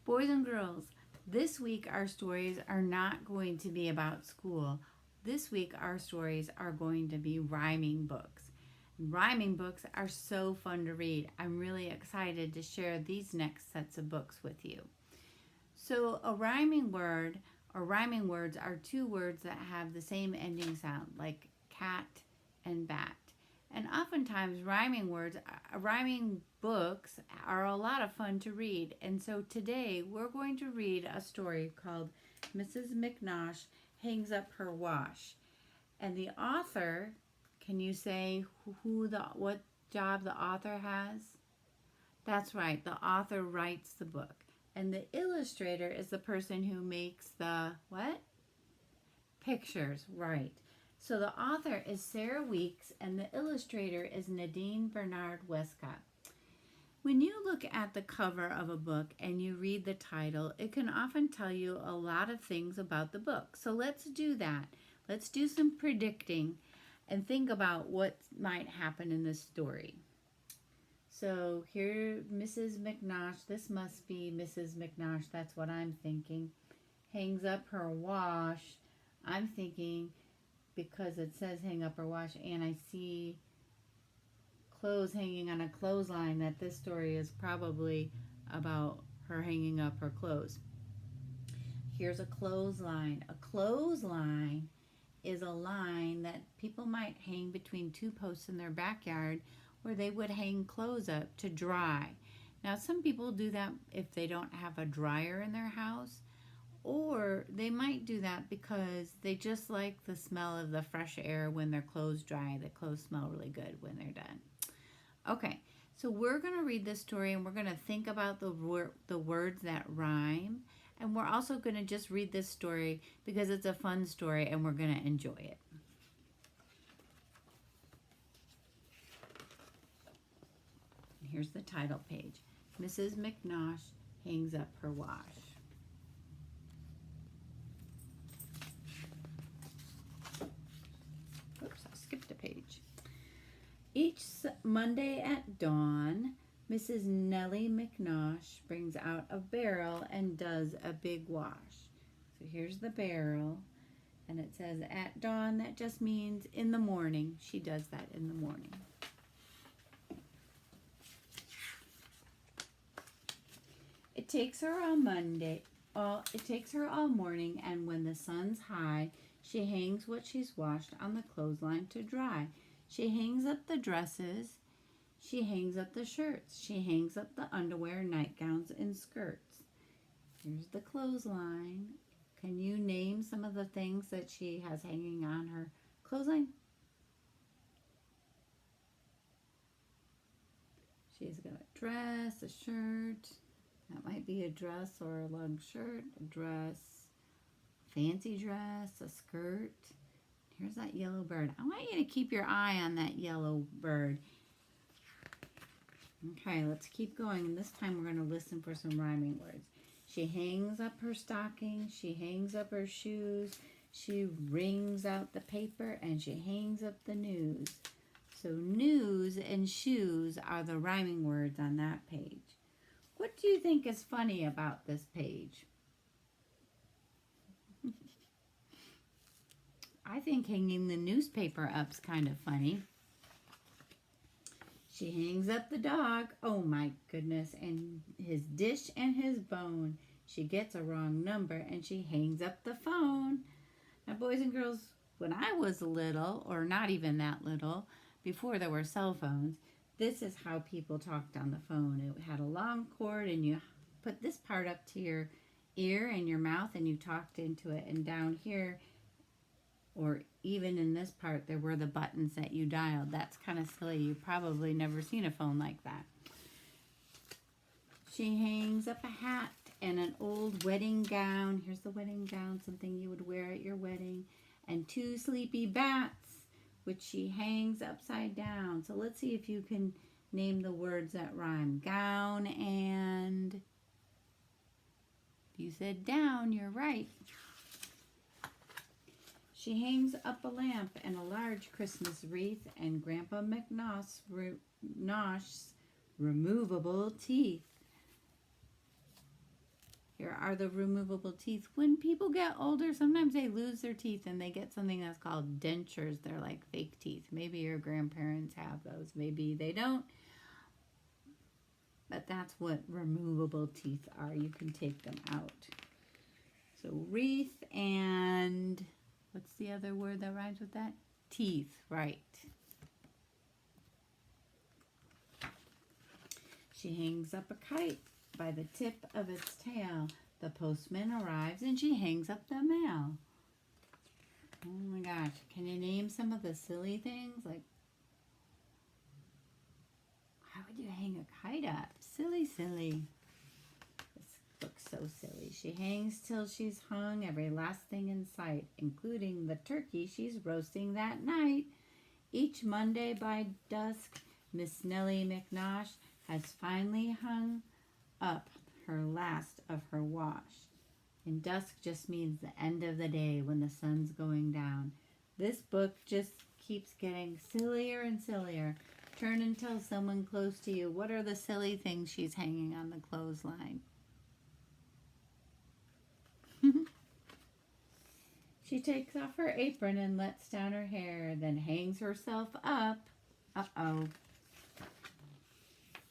Boys and girls, this week our stories are not going to be about school. This week our stories are going to be rhyming books. Rhyming books are so fun to read. I'm really excited to share these next sets of books with you. So a rhyming word or rhyming words are two words that have the same ending sound, like cat and bat. And oftentimes rhyming books are a lot of fun to read. And so today we're going to read a story called Mrs. McNosh Hangs Up Her Wash. And the author, can you say what job the author has? That's right, the author writes the book. And the illustrator is the person who makes the what? Pictures, right. So the author is Sarah Weeks and the illustrator is Nadine Bernard Westcott. When you look at the cover of a book and you read the title, it can often tell you a lot of things about the book. So let's do that. Let's do some predicting and think about what might happen in this story. So here, Mrs. McNosh, this must be Mrs. McNosh, that's what I'm thinking, hangs up her wash. I'm thinking, because it says hang up her wash and I see clothes hanging on a clothesline, that this story is probably about her hanging up her clothes. Here's a clothesline. A clothesline is a line that people might hang between two posts in their backyard where they would hang clothes up to dry. Now some people do that if they don't have a dryer in their house, or they might do that because they just like the smell of the fresh air when their clothes dry. The clothes smell really good when they're done. Okay, so we're going to read this story and we're going to think about the words that rhyme. And we're also going to just read this story because it's a fun story and we're going to enjoy it. Here's the title page. Mrs. McNosh hangs up her wash. Oops, I skipped a page. Each Monday at dawn, Mrs. Nellie McNosh brings out a barrel and does a big wash. So here's the barrel, and it says at dawn. That just means in the morning. She does that in the morning. It takes her all morning, and when the sun's high, she hangs what she's washed on the clothesline to dry. She hangs up the dresses, she hangs up the shirts, she hangs up the underwear, nightgowns, and skirts. Here's the clothesline. Can you name some of the things that she has hanging on her clothesline? She's got a dress, a shirt. That might be a dress or a long shirt, a dress, fancy dress, a skirt. Here's that yellow bird. I want you to keep your eye on that yellow bird. Okay, let's keep going. And this time we're going to listen for some rhyming words. She hangs up her stockings. She hangs up her shoes. She wrings out the paper and she hangs up the news. So news and shoes are the rhyming words on that page. What do you think is funny about this page? I think hanging the newspaper up's kind of funny. She hangs up the dog, oh my goodness, and his dish and his bone. She gets a wrong number and she hangs up the phone. Now, boys and girls, when I was little, or not even that little, before there were cell phones, this is how people talked on the phone. It had a long cord and you put this part up to your ear and your mouth and you talked into it. And down here, or even in this part, there were the buttons that you dialed. That's kind of silly. You've probably never seen a phone like that. She hangs up a hat and an old wedding gown. Here's the wedding gown, something you would wear at your wedding. And two sleepy bats, which she hangs upside down. So let's see if you can name the words that rhyme. Gown and... You said down, you're right. She hangs up a lamp and a large Christmas wreath and Grandpa McNosh's removable teeth. Here are the removable teeth. When people get older, sometimes they lose their teeth and they get something that's called dentures. They're like fake teeth. Maybe your grandparents have those. Maybe they don't. But that's what removable teeth are. You can take them out. So wreath and what's the other word that rhymes with that? Teeth, right. She hangs up a kite by the tip of its tail. The postman arrives and she hangs up the mail. Oh my gosh. Can you name some of the silly things? Like, how would you hang a kite up? Silly, silly. This book's so silly. She hangs till she's hung every last thing in sight, including the turkey she's roasting that night. Each Monday by dusk, Miss Nellie McNosh has finally hung up her last of her wash. And dusk just means the end of the day when the sun's going down. This book just keeps getting sillier and sillier. Turn and tell someone close to you, what are the silly things she's hanging on the clothesline? She takes off her apron and lets down her hair, then hangs herself up,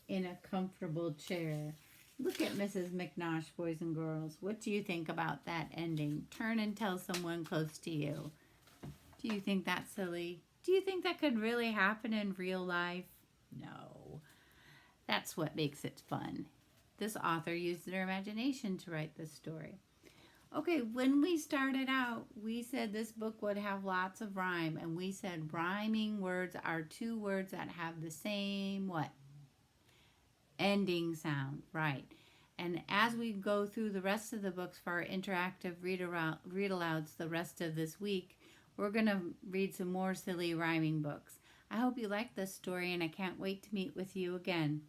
in a comfortable chair. Look at Mrs. McNosh, boys and girls. What do you think about that ending? Turn and tell someone close to you. Do you think that's silly? Do you think that could really happen in real life? No. That's what makes it fun. This author used their imagination to write this story. Okay, when we started out, we said this book would have lots of rhyme, and we said rhyming words are two words that have the same what? Ending sound, right. And as we go through the rest of the books for our interactive read-alouds the rest of this week, we're going to read some more silly rhyming books. I hope you liked this story, and I can't wait to meet with you again.